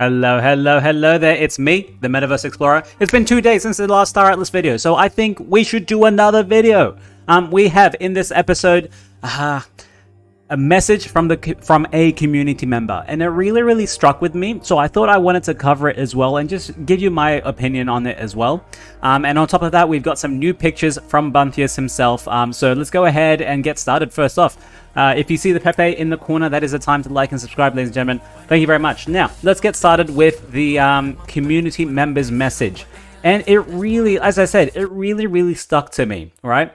Hello there, it's me, the MetaVerse Explorer. It's been 2 days since the last Star Atlas video, so I think we should do another video. We have in this episode a message from a community member, and it really struck with me, so I thought I wanted to cover it as well and just give you my opinion on it as well. And on top of that, we've got some new pictures from Buntius himself, so let's go ahead and get started. First off, if you see the Pepe in the corner, that is the time to like and subscribe, ladies and gentlemen. Thank you very much. Now, let's get started with the community member's message. And it really, as I said, it really stuck to me, right?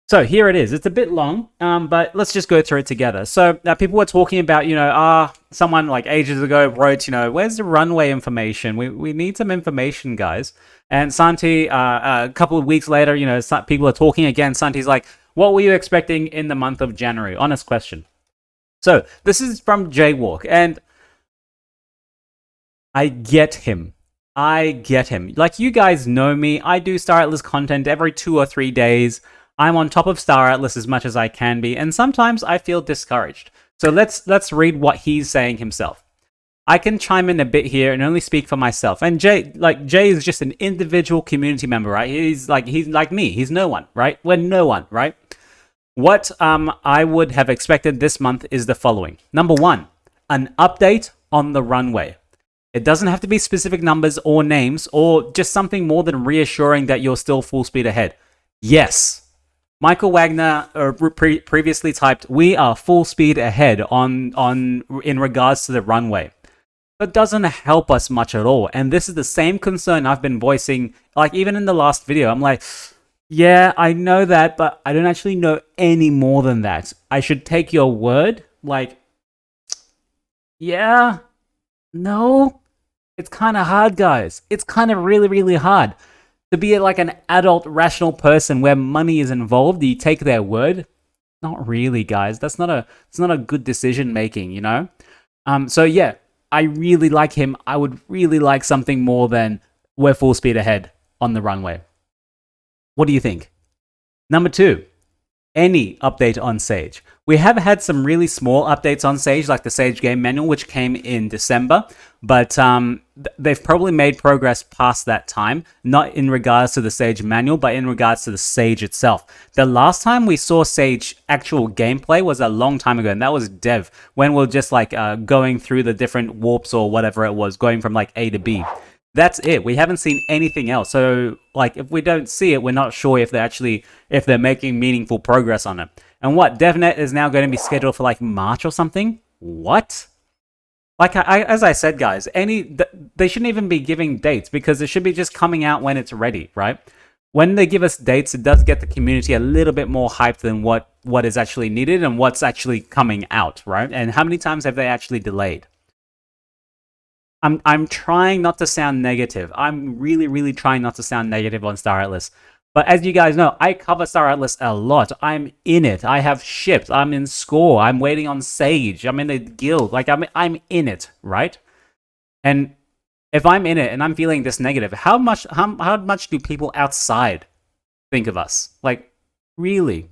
So here it is. It's a bit long, but let's just go through it together. So people were talking about, someone like ages ago wrote, where's the runway information? We need some information, guys. And Santi, a couple of weeks later, people are talking again. Santi's like, what were you expecting in the month of January? Honest question. So this is from Jaywalk, and I get him. Like, you guys know me. I do Star Atlas content every 2 or 3 days. I'm on top of Star Atlas as much as I can be, and sometimes I feel discouraged. So let's read what he's saying himself. I can chime in a bit here and only speak for myself. And Jay is just an individual community member, right? He's like me. He's no one, right? We're no one, right? What I would have expected this month is the following. Number 1, an update on the runway. It doesn't have to be specific numbers or names, or just something more than reassuring that you're still full speed ahead. Yes. Michael Wagner previously typed, we are full speed ahead in regards to the runway. That doesn't help us much at all. And this is the same concern I've been voicing, like even in the last video. I'm like, yeah, I know that, but I don't actually know any more than that. I should take your word? Like, yeah, no. It's kind of hard, guys. It's kind of really hard. To be like an adult, rational person where money is involved, do you take their word? Not really, guys. It's not a good decision making, So yeah, I really like him. I would really like something more than we're full speed ahead on the runway. What do you think? Number 2, any update on Sage. We have had some really small updates on Sage, like the Sage game manual, which came in December, but they've probably made progress past that time, not in regards to the Sage manual, but in regards to the Sage itself. The last time we saw Sage actual gameplay was a long time ago, and that was Dev, when we're just like going through the different warps or whatever it was, going from like A to B. That's it. We haven't seen anything else. So, like, if we don't see it, we're not sure if they're making meaningful progress on it. And what? DevNet is now going to be scheduled for like March or something? What? Like, as I said, guys, they shouldn't even be giving dates, because it should be just coming out when it's ready, right? When they give us dates, it does get the community a little bit more hyped than what is actually needed and what's actually coming out, right? And how many times have they actually delayed? I'm trying not to sound negative. I'm really trying not to sound negative on Star Atlas. But as you guys know, I cover Star Atlas a lot. I'm in it. I have ships. I'm in Score. I'm waiting on Sage. I'm in the guild. Like, I'm in it, right? And if I'm in it and I'm feeling this negative, how much do people outside think of us? Like, really?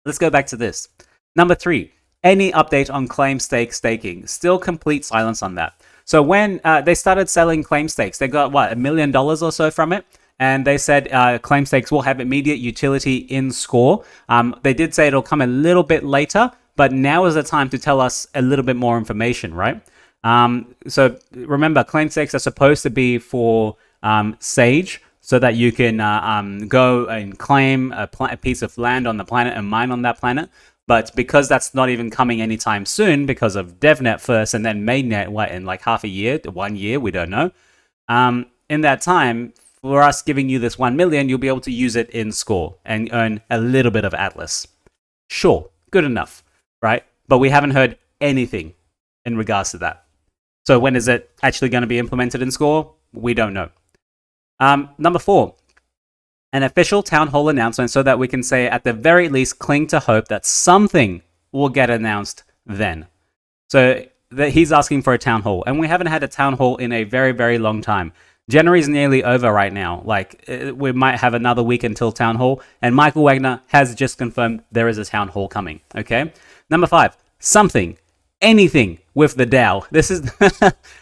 Let's go back to this. Number 3, any update on claim staking. Still complete silence on that. So when they started selling claim stakes, they got, $1 million or so from it. And they said claim stakes will have immediate utility in Score. They did say it'll come a little bit later, but now is the time to tell us a little bit more information, right? So remember, claim stakes are supposed to be for Sage, so that you can go and claim a piece of land on the planet and mine on that planet. But because that's not even coming anytime soon, because of DevNet first and then Mainnet, in like half a year, 1 year, we don't know. In that time, for us giving you this 1 million, you'll be able to use it in Score and earn a little bit of Atlas. Sure, good enough, right? But we haven't heard anything in regards to that. So when is it actually going to be implemented in Score? We don't know. Number 4. An official town hall announcement, so that we can say, at the very least, cling to hope that something will get announced then. So he's asking for a town hall, and we haven't had a town hall in a very long time. January's nearly over right now. Like, we might have another week until town hall, and Michael Wagner has just confirmed there is a town hall coming, okay? Number 5, something. anything with the DAO. This is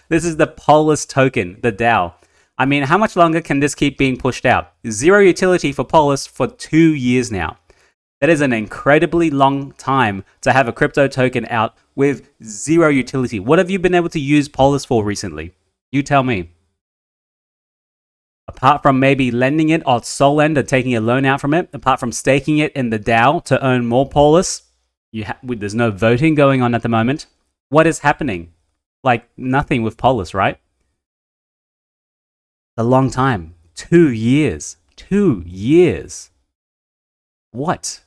this is the Polus token, the DAO. I mean, how much longer can this keep being pushed out? Zero utility for Polus for 2 years now. That is an incredibly long time to have a crypto token out with zero utility. What have you been able to use Polus for recently? You tell me. Apart from maybe lending it on Solana or taking a loan out from it, apart from staking it in the DAO to earn more Polus, there's no voting going on at the moment. What is happening? Like nothing with Polus, right? A long time. 2 years. 2 years. What?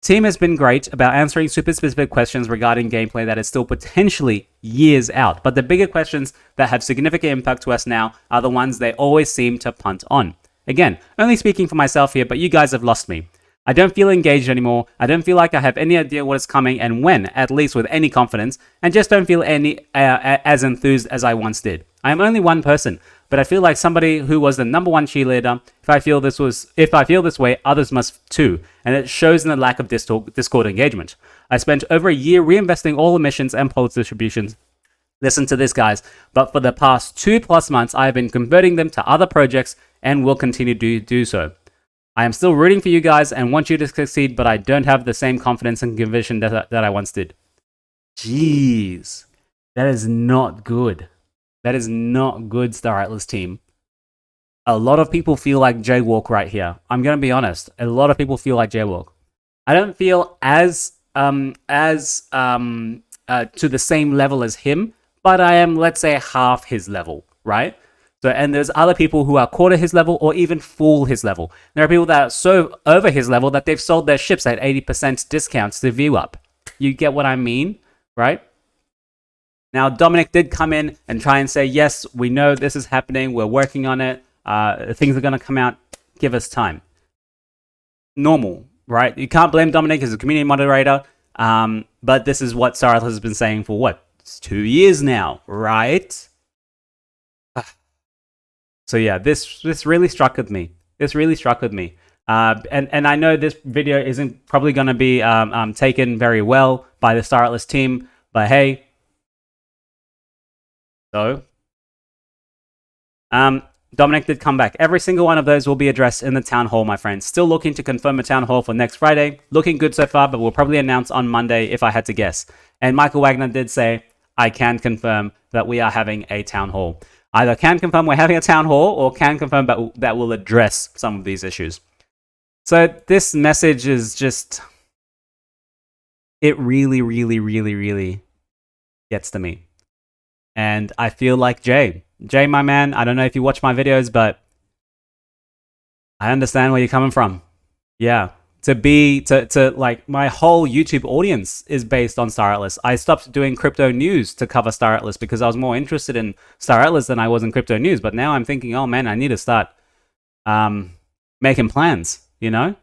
Team has been great about answering super specific questions regarding gameplay that is still potentially years out, but the bigger questions that have significant impact to us now are the ones they always seem to punt on. Again, only speaking for myself here, but you guys have lost me. I don't feel engaged anymore. I don't feel like I have any idea what is coming and when, at least with any confidence, and just don't feel any as enthused as I once did. I am only one person, but I feel like somebody who was the #1 cheerleader. If I feel this way, others must too, and it shows in the lack of Discord engagement. I spent over a year reinvesting all emissions and Polus distributions. Listen to this, guys. But for the past 2+ months, I have been converting them to other projects and will continue to do so. I am still rooting for you guys and want you to succeed, but I don't have the same confidence and conviction that I once did. Jeez, that is not good. That is not good, Star Atlas team. A lot of people feel like Jaywalk right here. I'm going to be honest. A lot of people feel like Jaywalk. I don't feel as to the same level as him, but I am, let's say, half his level, right? So, and there's other people who are quarter his level or even full his level. There are people that are so over his level that they've sold their ships at 80% discounts to view up. You get what I mean, right? Now, Dominic did come in and try and say, yes, we know this is happening. We're working on it. Things are going to come out. Give us time. Normal, right? You can't blame Dominic as a community moderator. But this is what Star Atlas has been saying for what? It's 2 years now, right? So yeah, this really struck with me. This really struck with me. And I know this video isn't probably going to be taken very well by the Star Atlas team, but hey. So, Dominic did come back. Every single one of those will be addressed in the town hall, my friends. Still looking to confirm a town hall for next Friday. Looking good so far, but we'll probably announce on Monday if I had to guess. And Michael Wagner did say, I can confirm that we are having a town hall. Either can confirm we're having a town hall or can confirm that will address some of these issues. So this message is just, it really, really, really, really gets to me. And I feel like Jay, my man, I don't know if you watch my videos, but I understand where you're coming from. Yeah. Like my whole YouTube audience is based on Star Atlas. I stopped doing crypto news to cover Star Atlas because I was more interested in Star Atlas than I was in crypto news. But now I'm thinking, oh man, I need to start making plans, you know?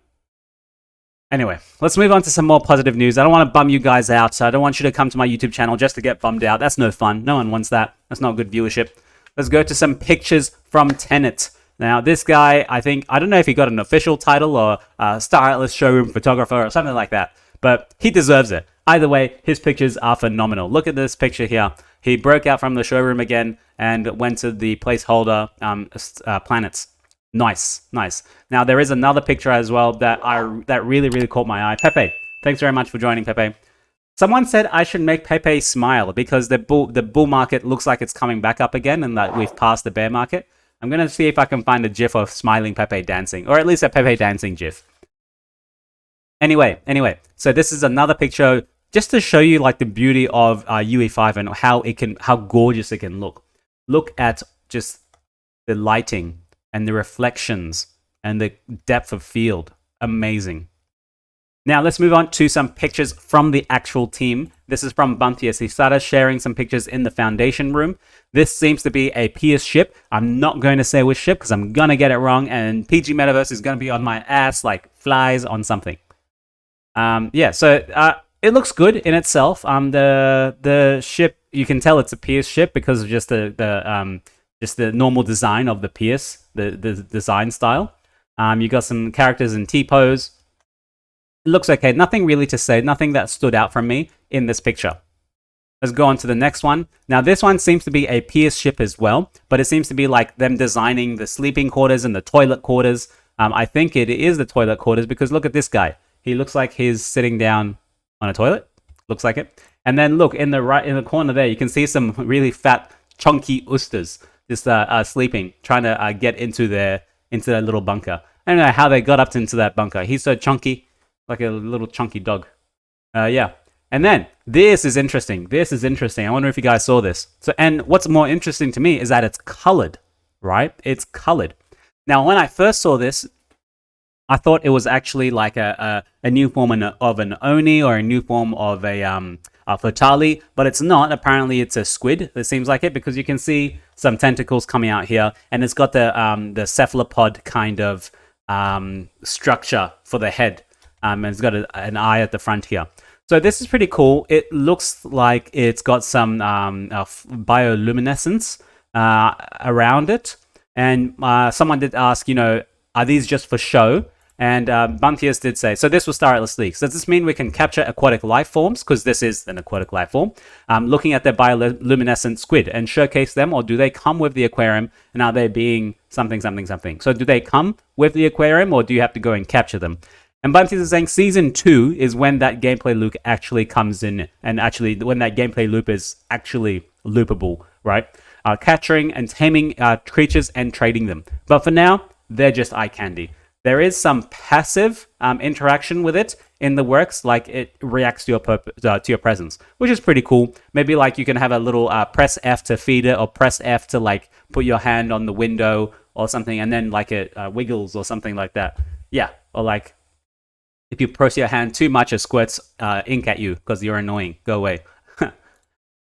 Anyway, let's move on to some more positive news. I don't want to bum you guys out, so I don't want you to come to my YouTube channel just to get bummed out. That's no fun. No one wants that. That's not good viewership. Let's go to some pictures from Tenet. Now, this guy, I don't know if he got an official title or Star Atlas Showroom photographer or something like that, but he deserves it. Either way, his pictures are phenomenal. Look at this picture here. He broke out from the showroom again and went to the placeholder planets. Nice, nice. Now, there is another picture as well that really, really caught my eye. Pepe, thanks very much for joining, Pepe. Someone said I should make Pepe smile because the bull market looks like it's coming back up again and that we've passed the bear market. I'm going to see if I can find a GIF of smiling Pepe dancing, or at least a Pepe dancing GIF. Anyway, so this is another picture just to show you like the beauty of UE5 and how gorgeous it can look. Look at just the lighting and the reflections and the depth of field. Amazing. Now let's move on to some pictures from the actual team. This is from Buntius. He started sharing some pictures in the Foundation room. This seems to be a Pierce ship. I'm not going to say which ship because I'm going to get it wrong, and PG Metaverse is going to be on my ass like flies on something. Yeah, so it looks good in itself. The ship, you can tell it's a Pierce ship because of just the normal design of the Pierce, the design style. You got some characters in T-pose. It looks okay. Nothing really to say. Nothing that stood out from me in this picture. Let's go on to the next one. Now, this one seems to be a Pierce ship as well, but it seems to be like them designing the sleeping quarters and the toilet quarters. I think it is the toilet quarters because look at this guy. He looks like he's sitting down on a toilet. Looks like it. And then look in the corner there, you can see some really fat, chunky oysters just sleeping, trying to get into their little bunker. I don't know how they got up into that bunker. He's so chunky, like a little chunky dog. Yeah. And then this is interesting. This is interesting. I wonder if you guys saw this. So, and what's more interesting to me is that it's colored, right? It's colored. Now, when I first saw this, I thought it was actually like a new form of an oni or a new form of a fatali, but it's not. Apparently, it's a squid. It seems like it because you can see some tentacles coming out here, and it's got the cephalopod kind of structure for the head, and it's got an eye at the front here. So this is pretty cool. It looks like it's got some bioluminescence around it. And someone did ask, are these just for show? And Bunthius did say, so this was Star Atlas Leaks. Does this mean we can capture aquatic life forms? Because this is an aquatic life form. Looking at their bioluminescent squid and showcase them, or do they come with the aquarium and are they being something, something, something? So do they come with the aquarium or do you have to go and capture them? And Bunthies is saying Season 2 is when that gameplay loop actually comes in, and actually when that gameplay loop is actually loopable, right? Capturing and taming creatures and trading them. But for now, they're just eye candy. There is some passive interaction with it in the works, like it reacts to your presence, which is pretty cool. Maybe like you can have a little press F to feed it, or press F to like put your hand on the window or something, and then like it wiggles or something like that. Yeah, or like if you press your hand too much, it squirts ink at you because you're annoying. Go away.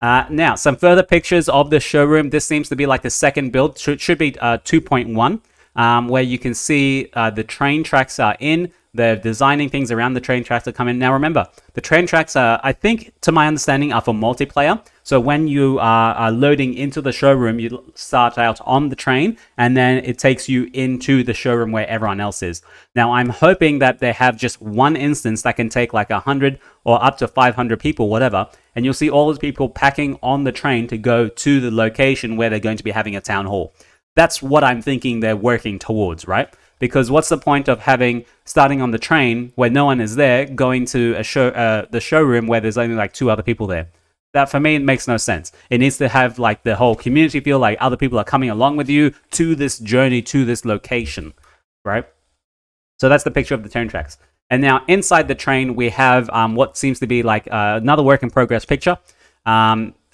Now, some further pictures of the showroom. This seems to be like the second build. Should be 2.1, where you can see the train tracks are in. They're designing things around the train tracks that come in. Now, remember, the train tracks are, I think, to my understanding, are for multiplayer. So when you are loading into the showroom, you start out on the train, and then it takes you into the showroom where everyone else is. Now, I'm hoping that they have just one instance that can take like 100 or up to 500 people, whatever, and you'll see all those people packing on the train to go to the location where they're going to be having a town hall. That's what I'm thinking they're working towards, right? Because what's the point of starting on the train where no one is there, going to the showroom where there's only like 2 other people there? That for me, it makes no sense. It needs to have like the whole community feel, like other people are coming along with you to this journey, to this location, right? So that's the picture of the train tracks. And now inside the train, we have what seems to be like another work in progress picture.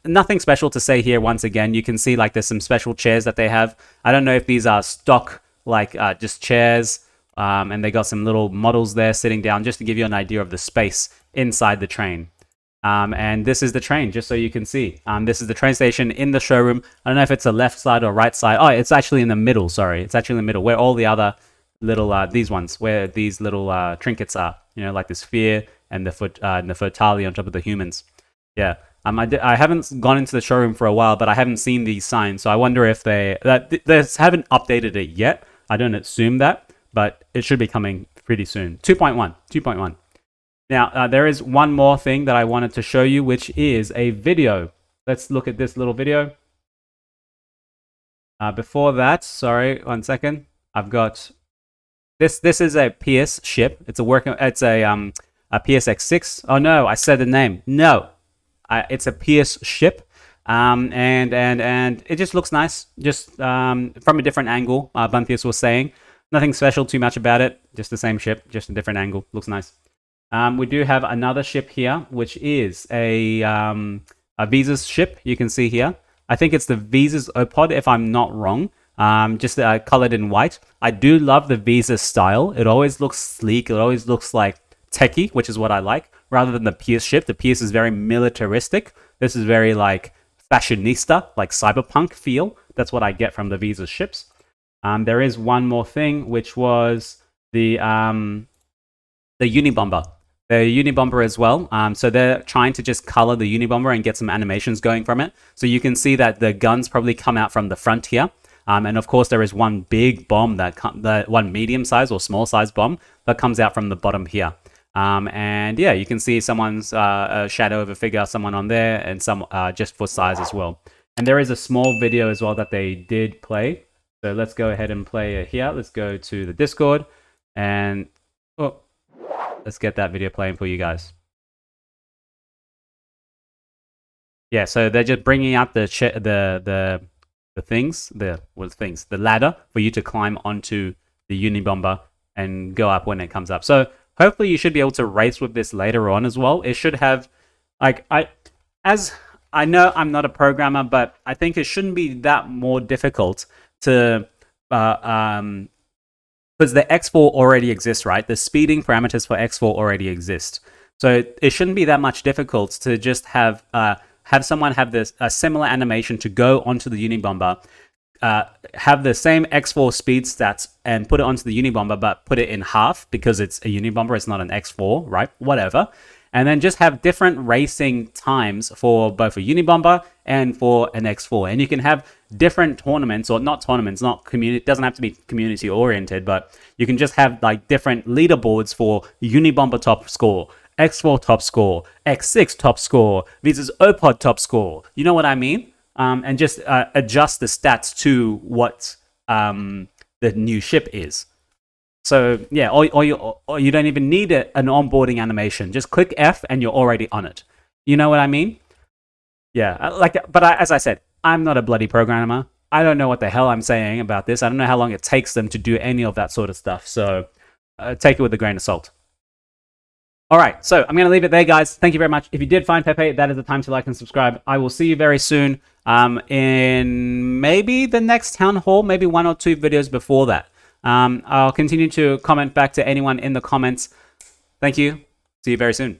Nothing special to say here. Once again, you can see like there's some special chairs that they have. I don't know if these are stock, like just chairs, and they got some little models there sitting down just to give you an idea of the space inside the train. And this is the train, just so you can see. This is the train station in the showroom. I don't know if it's a left side or right side. Oh, it's actually in the middle. Sorry, it's actually in the middle where all the other little these ones, where these little trinkets are. Like the sphere and the Fatali on top of the humans. Yeah. I haven't gone into the showroom for a while, but I haven't seen these signs, so I wonder if they haven't updated it yet. I don't assume that, but it should be coming pretty soon. 2.1. Now, there is one more thing that I wanted to show you, which is a video. Let's look at this little video. Before that, sorry, 1 second. I've got this. This is a PS ship. It's a PSX6. Oh no, I said the name. No. It's a PS ship, and it just looks nice, just from a different angle. Bunthius was saying nothing special too much about it, just the same ship, just a different angle. Looks nice. We do have another ship here, which is a Visa's ship. You can see here. I think it's the Visa's Opod, if I'm not wrong. Just colored in white. I do love the Visa style. It always looks sleek. It always looks like techie, which is what I like. Rather than the Pierce ship. The Pierce is very militaristic. This is very like fashionista, like cyberpunk feel. That's what I get from the Visa ships. There is one more thing, which was the Unibomber. The Unibomber as well. So they're trying to just color the Unibomber and get some animations going from it. So you can see that the guns probably come out from the front here. And of course, there is one big bomb one medium size or small size bomb that comes out from the bottom here. And yeah, you can see someone's a shadow of a figure, someone on there, and some just for size as well. And there is a small video as well that they did play. So let's go ahead and play it here. Let's go to the Discord and let's get that video playing for you guys. Yeah, so they're just bringing out the ladder for you to climb onto the Unibomber and go up when it comes up. So hopefully you should be able to race with this later on as well. It should have, like, I know I'm not a programmer, but I think it shouldn't be that more difficult to, because the X4 already exists, right? The speeding parameters for X4 already exist. So it shouldn't be that much difficult to just have someone have a similar animation to go onto the Unibomber, have the same X4 speed stats and put it onto the Unibomber, but put it in half because it's a Unibomber, it's not an X4, right? Whatever. And then just have different racing times for both a Unibomber and for an X4. And you can have different tournaments, or not tournaments, not community, it doesn't have to be community oriented, but you can just have like different leaderboards for Unibomber top score, X4 top score, X6 top score, Visa's OPOD top score. You know what I mean? And just adjust the stats to what the new ship is. So yeah, or you don't even need an onboarding animation. Just click F and you're already on it. You know what I mean? Yeah, as I said, I'm not a bloody programmer. I don't know what the hell I'm saying about this. I don't know how long it takes them to do any of that sort of stuff. So take it with a grain of salt. All right, so I'm going to leave it there, guys. Thank you very much. If you did find Pepe, that is the time to like and subscribe. I will see you very soon in maybe the next town hall, maybe 1 or 2 videos before that. I'll continue to comment back to anyone in the comments. Thank you. See you very soon.